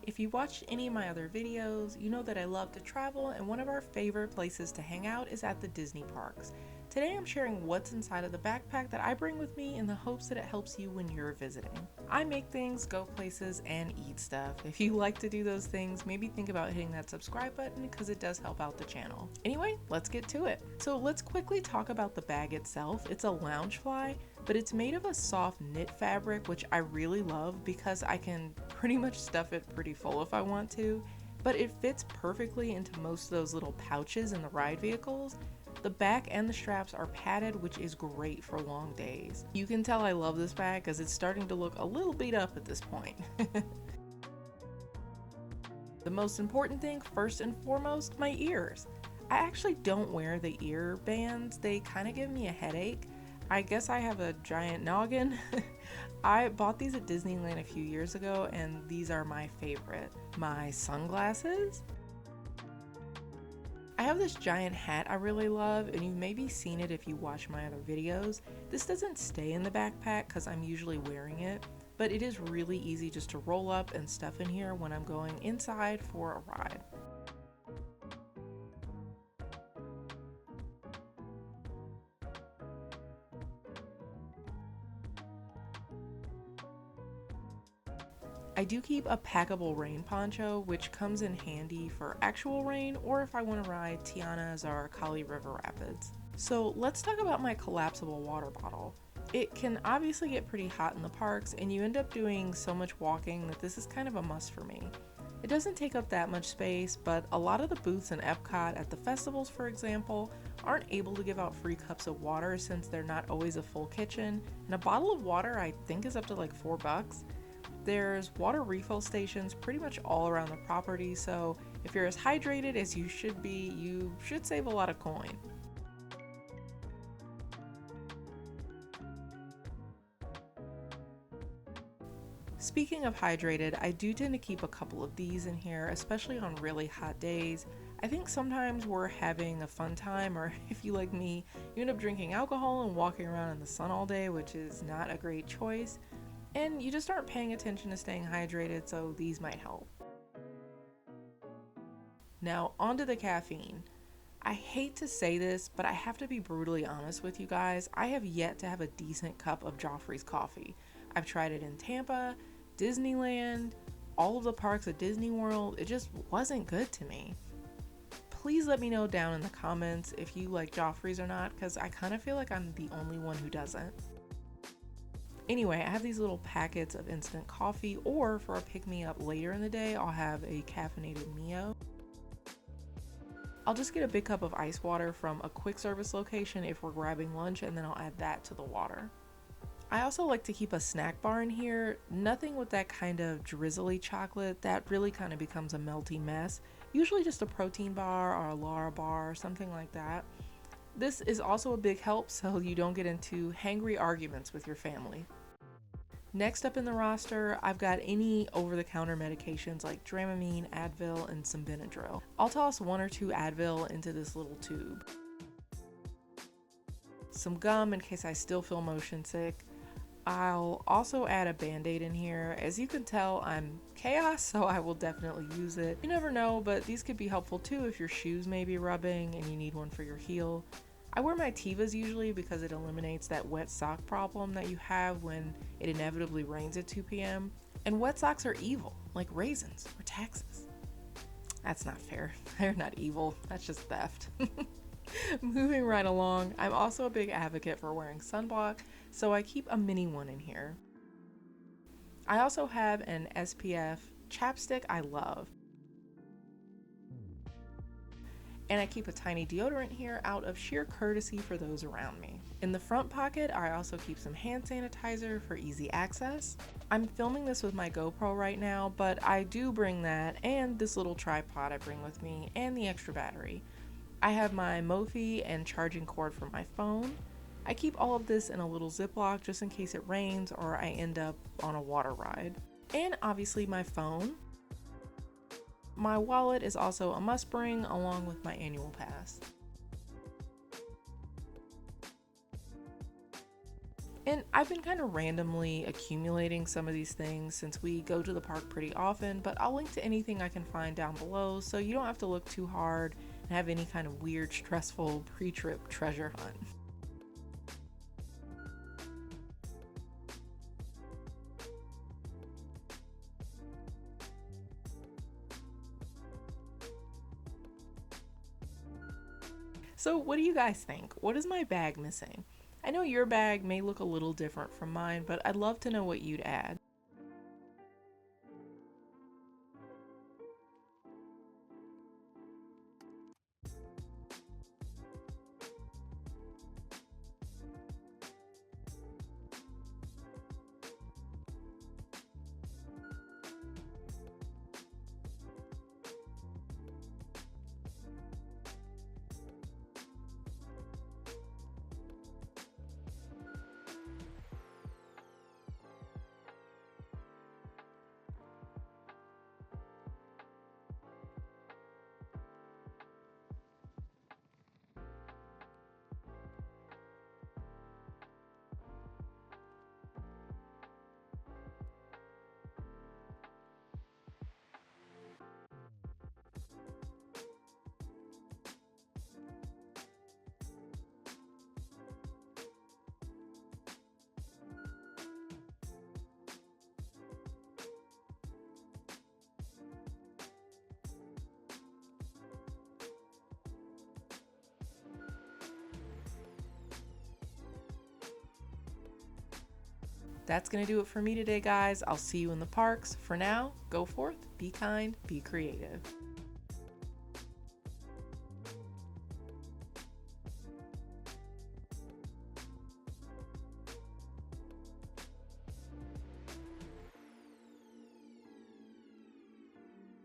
If you watched any of my other videos, you know that I love to travel, and one of our favorite places to hang out is at the Disney parks. Today I'm sharing what's inside of the backpack that I bring with me in the hopes that it helps you when you're visiting. I make things, go places, and eat stuff. If you like to do those things, maybe think about hitting that subscribe button because it does help out the channel. Anyway, let's get to it. So let's quickly talk about the bag itself. It's a Loungefly, but it's made of a soft knit fabric, which I really love because I can pretty much stuff it pretty full if I want to, but it fits perfectly into most of those little pouches in the ride vehicles. The back and the straps are padded, which is great for long days. You can tell I love this bag because it's starting to look a little beat up at this point. The most important thing, first and foremost, my ears. I actually don't wear the ear bands. They kind of give me a headache. I guess I have a giant noggin. I bought these at Disneyland a few years ago and these are my favorite. My sunglasses. I have this giant hat I really love, and you've maybe seen it if you watch my other videos. This doesn't stay in the backpack because I'm usually wearing it, but it is really easy just to roll up and stuff in here when I'm going inside for a ride. I do keep a packable rain poncho, which comes in handy for actual rain or if I want to ride Tiana's or Kali River Rapids. So let's talk about my collapsible water bottle. It can obviously get pretty hot in the parks and you end up doing so much walking that this is kind of a must for me. It doesn't take up that much space, but a lot of the booths in Epcot at the festivals, for example, aren't able to give out free cups of water since they're not always a full kitchen, and a bottle of water I think is up to like $4. There's water refill stations pretty much all around the property, so if you're as hydrated as you should be, you should save a lot of coin. Speaking of hydrated, I do tend to keep a couple of these in here, especially on really hot days. I think sometimes we're having a fun time, or if you like me, you end up drinking alcohol and walking around in the sun all day, which is not a great choice. And you just aren't paying attention to staying hydrated, so these might help. Now, onto the caffeine. I hate to say this, but I have to be brutally honest with you guys. I have yet to have a decent cup of Joffrey's coffee. I've tried it in Tampa, Disneyland, all of the parks at Disney World. It just wasn't good to me. Please let me know down in the comments if you like Joffrey's or not, because I kind of feel like I'm the only one who doesn't. Anyway, I have these little packets of instant coffee, or for a pick-me-up later in the day, I'll have a caffeinated Mio. I'll just get a big cup of ice water from a quick service location if we're grabbing lunch, and then I'll add that to the water. I also like to keep a snack bar in here, nothing with that kind of drizzly chocolate that really kind of becomes a melty mess, usually just a protein bar or a Lara bar or something like that. This is also a big help so you don't get into hangry arguments with your family. Next up in the roster, I've got any over-the-counter medications like Dramamine, Advil, and some Benadryl. I'll toss 1 or 2 Advil into this little tube. Some gum in case I still feel motion sick. I'll also add a Band-Aid in here. As you can tell, I'm chaos, so I will definitely use it. You never know, but these could be helpful too if your shoes may be rubbing and you need one for your heel. I wear my Tevas usually because it eliminates that wet sock problem that you have when it inevitably rains at 2 p.m. And wet socks are evil, like raisins or taxes. That's not fair. They're not evil, that's just theft. Moving right along, I'm also a big advocate for wearing sunblock, so I keep a mini one in here. I also have an SPF chapstick I love. And I keep a tiny deodorant here out of sheer courtesy for those around me. In the front pocket, I also keep some hand sanitizer for easy access. I'm filming this with my GoPro right now, but I do bring that and this little tripod I bring with me and the extra battery. I have my Mophie and charging cord for my phone. I keep all of this in a little Ziploc just in case it rains or I end up on a water ride. And obviously my phone. My wallet is also a must bring along with my annual pass. And I've been kind of randomly accumulating some of these things since we go to the park pretty often, but I'll link to anything I can find down below so you don't have to look too hard and have any kind of weird, stressful pre-trip treasure hunt. So, what do you guys think? What is my bag missing? I know your bag may look a little different from mine, but I'd love to know what you'd add. That's going to do it for me today, guys. I'll see you in the parks. For now, go forth, be kind, be creative.